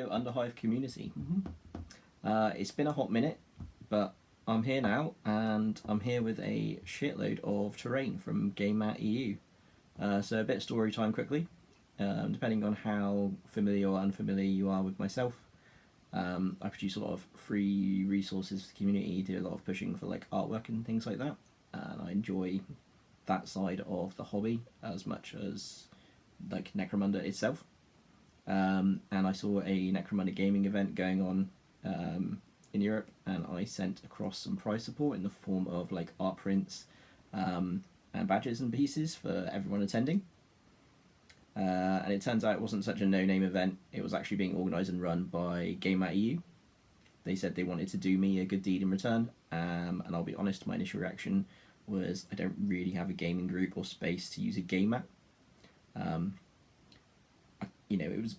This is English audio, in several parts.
Hello, Underhive community. It's been a hot minute, but I'm here now, and I'm here with a shitload of terrain from GameMat EU. So a bit of story time quickly, depending on how familiar or unfamiliar you are with myself. I produce a lot of free resources for the community, do a lot of pushing for like artwork and things like that, and I enjoy that side of the hobby as much as like Necromunda itself. And I saw a Necromunda gaming event going on in Europe, and I sent across some prize support in the form of like art prints and badges and pieces for everyone attending. And it turns out it wasn't such a no-name event. It was actually being organised and run by GameMat EU. They said they wanted to do me a good deed in return, and I'll be honest, my initial reaction was I don't really have a gaming group or space to use a GameMat.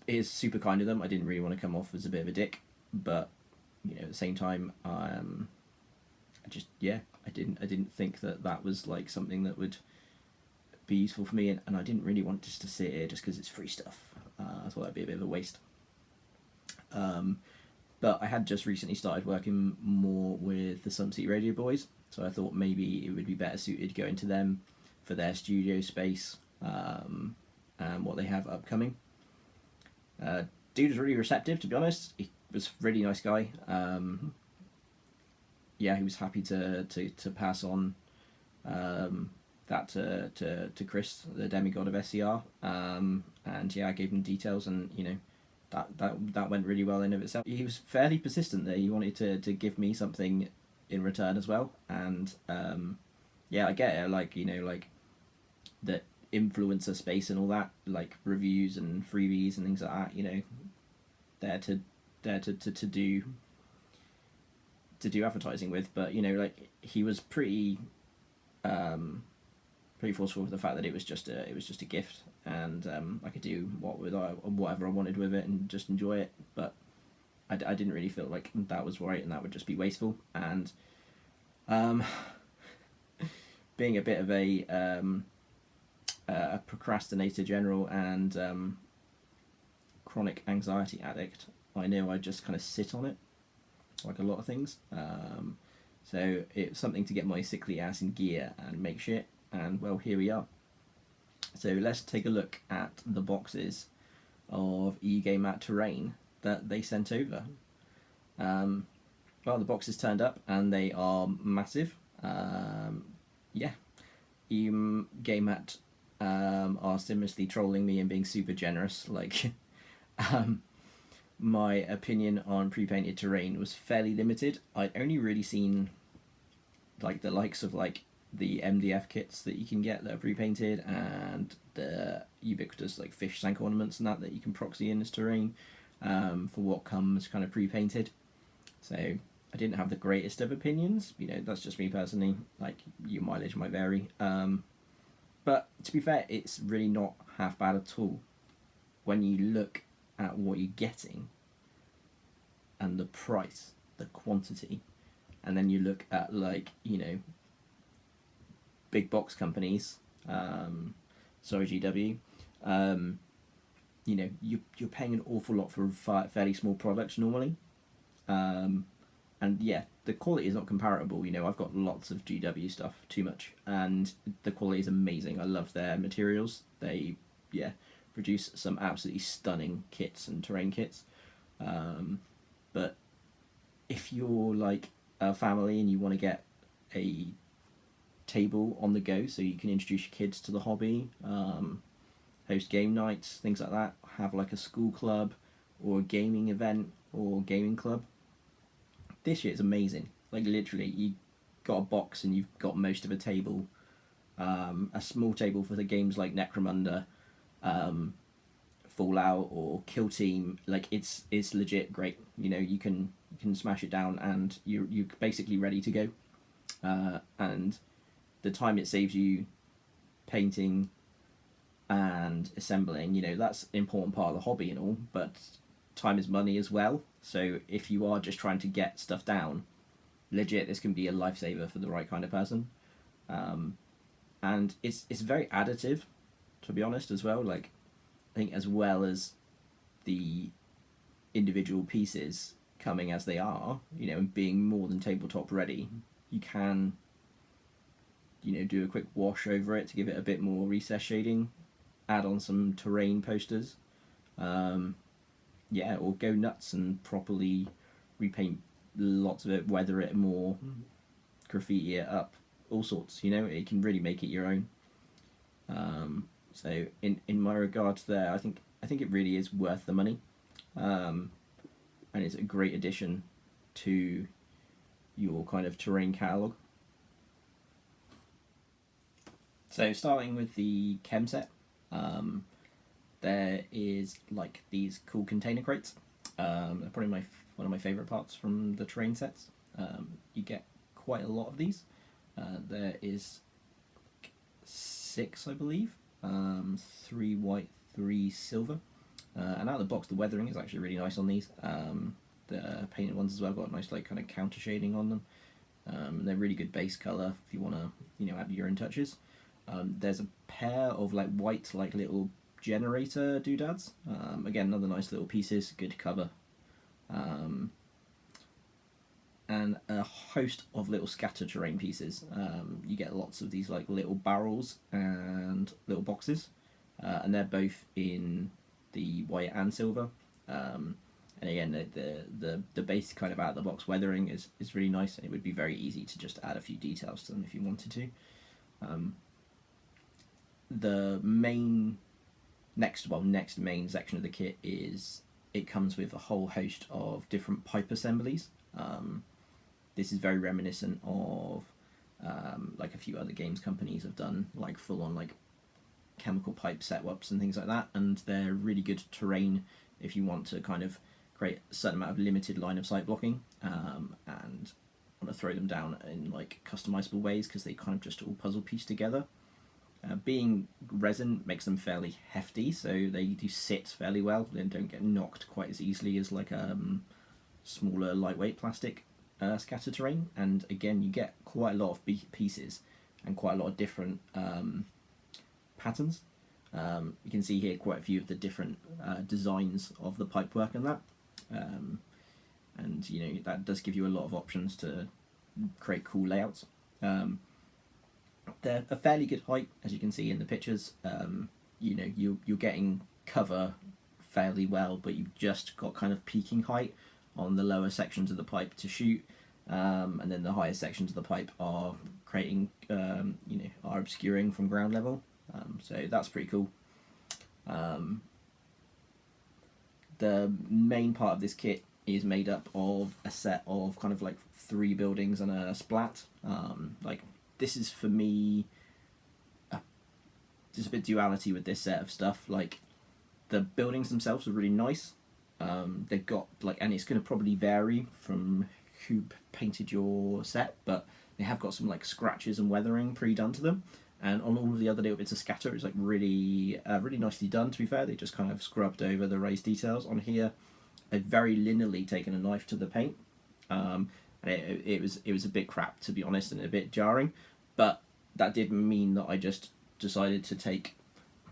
It is super kind of them. I didn't really want to come off as a bit of a dick, but at the same time, I didn't think that was like something that would be useful for me, and I didn't really want just to sit here just because it's free stuff. I thought that'd be a bit of a waste. But I had just recently started working more with the Sump City Radio boys, so I thought maybe it would be better suited going to them for their studio space and what they have upcoming. Dude was really receptive, to be honest. He was a really nice guy. He was happy to pass on that to Chris, the demigod of SCR. I gave him details, and that went really well in of itself. He was fairly persistent there. He wanted to give me something in return as well, and I get it. Like that influencer space and all that, like reviews and freebies and things like that. There to do advertising with, but he was pretty forceful with the fact that it was just a gift, and I could do whatever I wanted with it and just enjoy it. But I didn't really feel like that was right, and that would just be wasteful. And being a bit of a procrastinator general and chronic anxiety addict, I know I just kind of sit on it, like a lot of things. So it's something to get my sickly ass in gear and make shit, and well, here we are. So let's take a look at the boxes of eGameMat terrain that they sent over. The boxes turned up and they are massive. eGameMat are similarly trolling me and being super generous. My opinion on pre-painted terrain was fairly limited. I'd only really seen the likes of the MDF kits that you can get that are pre-painted, and the ubiquitous fish tank ornaments and that you can proxy in this terrain for what comes kind of pre-painted. So I didn't have the greatest of opinions. That's just me personally. Your mileage might vary. But to be fair, it's really not half bad at all when you look at what you're getting and the price, the quantity, and then you look at big box companies, GW, you're paying an awful lot for fairly small products normally, and the quality is not comparable. I've got lots of GW stuff, too much, and the quality is amazing. I love their materials. They produce some absolutely stunning kits and terrain kits. But if you're a family and you want to get a table on the go so you can introduce your kids to the hobby, host game nights, things like that, have a school club or a gaming event or gaming club, this shit is amazing. Literally, you got a box and you've got most of a table, a small table for the games like Necromunda, Fallout or Kill Team. It's legit great. You can smash it down and you're basically ready to go. And the time it saves you painting and assembling, that's an important part of the hobby and all, but time is money as well. So if you are just trying to get stuff down, legit, this can be a lifesaver for the right kind of person. And it's very additive, to be honest, as well. I think as well as the individual pieces coming as they are, you know, and being more than tabletop ready, you can, you know, do a quick wash over it to give it a bit more recess shading, add on some terrain posters, yeah, or go nuts and properly repaint lots of it, weather it more, graffiti it up, all sorts, you know, it can really make it your own. So in my regards there, I think it really is worth the money, and it's a great addition to your kind of terrain catalogue. So starting with the chem set, there is like these cool container crates. They're probably one of my favourite parts from the terrain sets. You get quite a lot of these. There is 6, I believe, 3 white, 3 silver, and out of the box the weathering is actually really nice on these. The painted ones as well got a nice like kind of counter shading on them. They're really good base colour if you want to, you know, add your own touches. There's a pair of like white like little generator doodads. Again, another nice little pieces, good cover. And a host of little scatter terrain pieces. You get lots of these like little barrels and little boxes, and they're both in the white and silver. And again, the base kind of out of the box weathering is really nice, and it would be very easy to just add a few details to them if you wanted to. The next main section of the kit is it comes with a whole host of different pipe assemblies. This is very reminiscent of like a few other games companies have done, like full on like chemical pipe setups and things like that, and they're really good terrain if you want to kind of create a certain amount of limited line of sight blocking, and want to throw them down in like customizable ways because they kind of just all puzzle piece together. Being resin makes them fairly hefty, so they do sit fairly well and don't get knocked quite as easily as like smaller lightweight plastic scatter terrain. And again, you get quite a lot of pieces and quite a lot of different patterns. You can see here quite a few of the different designs of the pipework and that, and you know that does give you a lot of options to create cool layouts. They're a fairly good height, as you can see in the pictures. You know, you're getting cover fairly well, but you've just got kind of peaking height on the lower sections of the pipe to shoot, and then the higher sections of the pipe are creating, you know, are obscuring from ground level. So that's pretty cool. The main part of this kit is made up of a set of kind of like 3 buildings and a splat. Like this is for me just a bit duality with this set of stuff. Like the buildings themselves are really nice. They've got like, and it's going to probably vary from who painted your set, but they have got some like scratches and weathering pre-done to them. And on all of the other little bits of scatter, it's like really nicely done. To be fair, they just kind of scrubbed over the raised details. On here, I've very linearly taken a knife to the paint, and it was a bit crap, to be honest, and a bit jarring. But that did mean that I just decided to take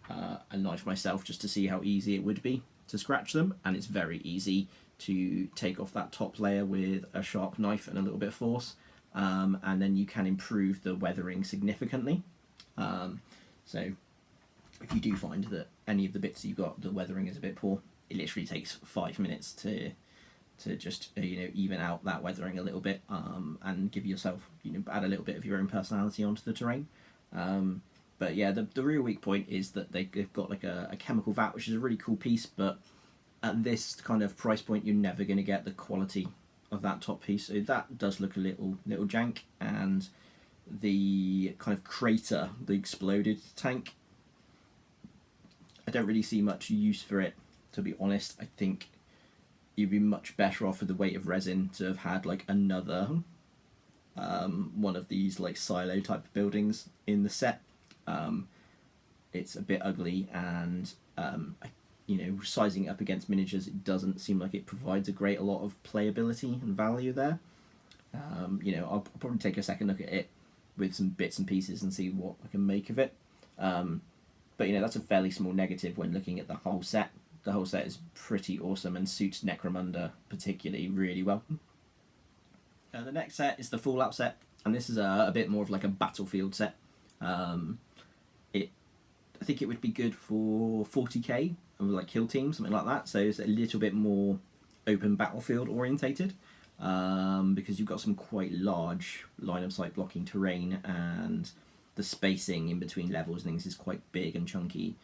a knife myself just to see how easy it would be to scratch them. And it's very easy to take off that top layer with a sharp knife and a little bit of force, and then you can improve the weathering significantly. So if you do find that any of the bits you've got, the weathering is a bit poor, it literally takes 5 minutes to just you know, even out that weathering a little bit, and give yourself, you know, add a little bit of your own personality onto the terrain. But yeah, the real weak point is that they've got like a chemical vat, which is a really cool piece, but at this kind of price point you're never going to get the quality of that top piece, so that does look a little jank. And the kind of crater, the exploded tank, I don't really see much use for it, to be honest. I think you'd be much better off with the weight of resin to have had like another one of these like silo type buildings in the set. It's a bit ugly, and you know, sizing it up against miniatures, it doesn't seem like it provides a lot of playability and value there. You know, I'll probably take a second look at it with some bits and pieces and see what I can make of it. But you know, that's a fairly small negative when looking at the whole set. the whole set is pretty awesome and suits Necromunda particularly really well. The next set is the Fallout set, and this is a bit more of like a battlefield set. I think it would be good for 40k and like kill team, something like that. So it's a little bit more open battlefield orientated, because you've got some quite large line of sight blocking terrain, and the spacing in between levels and things is quite big and chunky.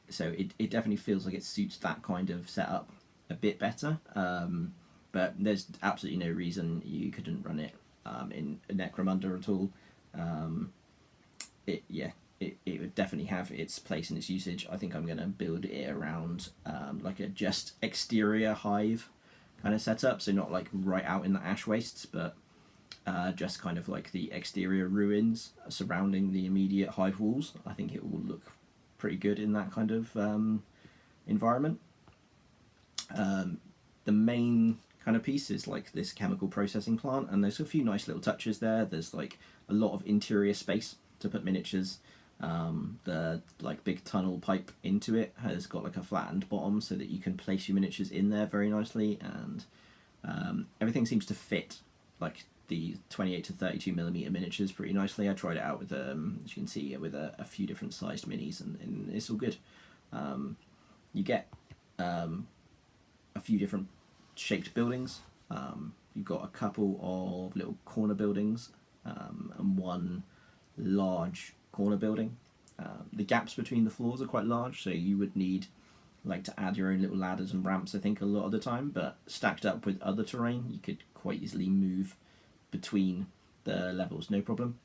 So it definitely feels like it suits that kind of setup a bit better. But there's absolutely no reason you couldn't run it in Necromunda at all. It would definitely have its place and its usage. I think I'm going to build it around like a just exterior hive kind of setup, so not like right out in the ash wastes, but just kind of like the exterior ruins surrounding the immediate hive walls. I think it will look pretty good in that kind of environment. The main kind of piece is like this chemical processing plant, and there's a few nice little touches there. There's like a lot of interior space to put miniatures. The like big tunnel pipe into it has got like a flattened bottom so that you can place your miniatures in there very nicely, and everything seems to fit like the 28 to 32mm miniatures pretty nicely. I tried it out with as you can see, with a few different sized minis, and it's all good. You get a few different shaped buildings. You've got a couple of little corner buildings, and one large corner building. The gaps between the floors are quite large, so you would need like to add your own little ladders and ramps, I think, a lot of the time, but stacked up with other terrain you could quite easily move between the levels, no problem.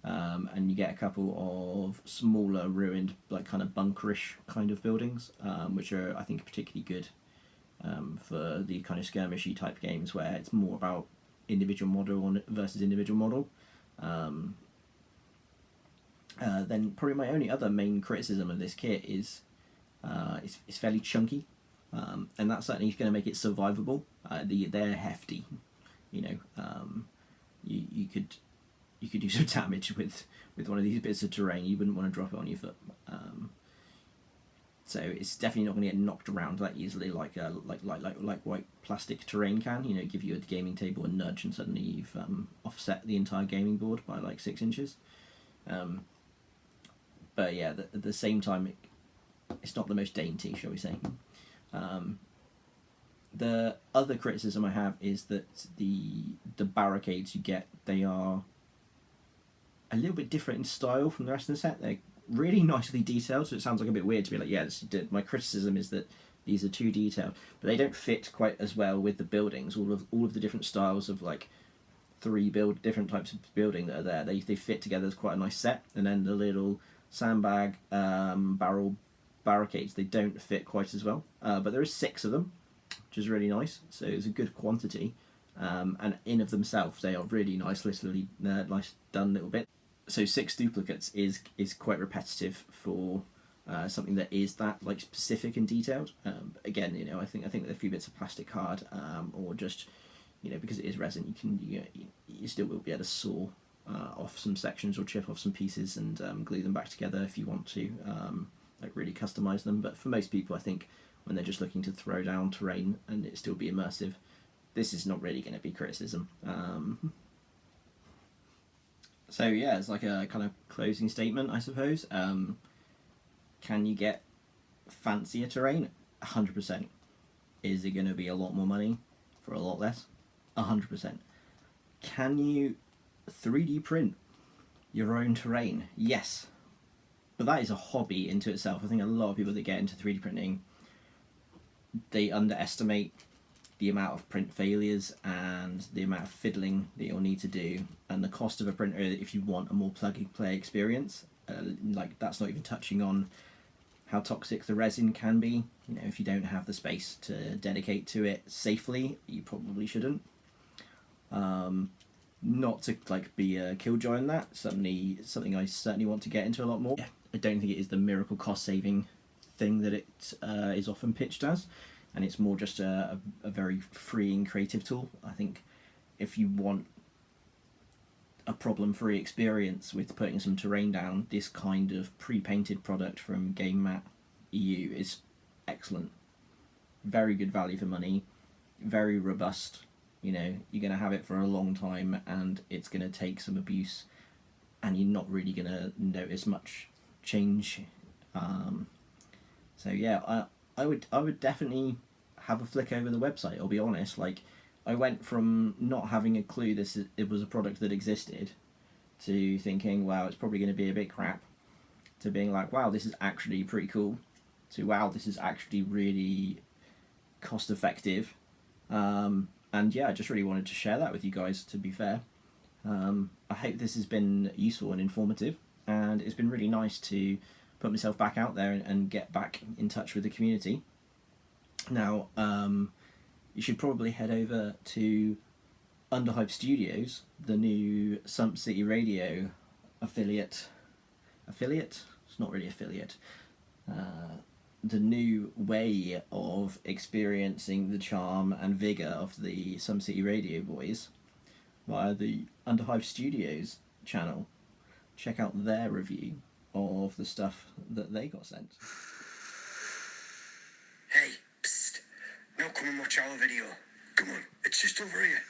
And you get a couple of smaller ruined, like kind of bunkerish kind of buildings, which are, I think, particularly good for the kind of skirmishy type games where it's more about individual model versus individual model. Then probably my only other main criticism of this kit is it's fairly chunky, and that's certainly going to make it survivable. They're hefty, you know. You could do some damage with one of these bits of terrain. You wouldn't want to drop it on your foot. So it's definitely not going to get knocked around that easily, like white plastic terrain can. You know, give you a gaming table a nudge, and suddenly you've offset the entire gaming board by like 6 inches. But yeah, at the same time, it's not the most dainty, shall we say. The other criticism I have is that the barricades you get, they are a little bit different in style from the rest of the set. They're really nicely detailed, so it sounds like a bit weird to be like, yeah, my criticism is that these are too detailed, but they don't fit quite as well with the buildings. All of the different styles of like different types of building that are there, they fit together as quite a nice set. And then the little sandbag barrel barricades, they don't fit quite as well, but there is 6 of them, which is really nice, so it's a good quantity, and in of themselves they are really nice nice done little bit. So 6 duplicates is quite repetitive for something that is that like specific and detailed. Again, you know, I think that a few bits of plastic card, or just, you know, because it is resin, you still will be able to saw off some sections or chip off some pieces and glue them back together if you want to, like really customize them. But for most people, I think when they're just looking to throw down terrain and it still be immersive, this is not really going to be criticism. So yeah, it's like a kind of closing statement, I suppose. Can you get fancier terrain? 100%. Is it going to be a lot more money for a lot less? 100%. Can you 3D print your own terrain? Yes. But that is a hobby into itself. I think a lot of people that get into 3D printing, they underestimate the amount of print failures and the amount of fiddling that you'll need to do, and the cost of a printer if you want a more plug-and-play experience. Like, that's not even touching on how toxic the resin can be. You know, if you don't have the space to dedicate to it safely, you probably shouldn't. Not to like be a killjoy on that. Something I certainly want to get into a lot more. I don't think it is the miracle cost-saving thing that it is often pitched as, and it's more just a very freeing creative tool. I think if you want a problem-free experience with putting some terrain down, this kind of pre-painted product from Game Mat EU is excellent. Very good value for money, very robust. You know, you're going to have it for a long time, and it's going to take some abuse, and you're not really going to notice much change. So yeah, I would definitely have a flick over the website. I'll be honest, like, I went from not having a clue it was a product that existed, to thinking, wow, it's probably going to be a bit crap, to being like, wow, this is actually pretty cool, to wow, this is actually really cost effective. And yeah, I just really wanted to share that with you guys, to be fair. I hope this has been useful and informative, and it's been really nice to put myself back out there and get back in touch with the community. Now, you should probably head over to Underhive Studios, the new Sump City Radio affiliate. It's not really affiliate. The new way of experiencing the charm and vigour of the Sump City Radio boys via the Underhive Studios channel. Check out their review of the stuff that they got sent. Hey, psst. Now come and watch our video. Come on, it's just over here.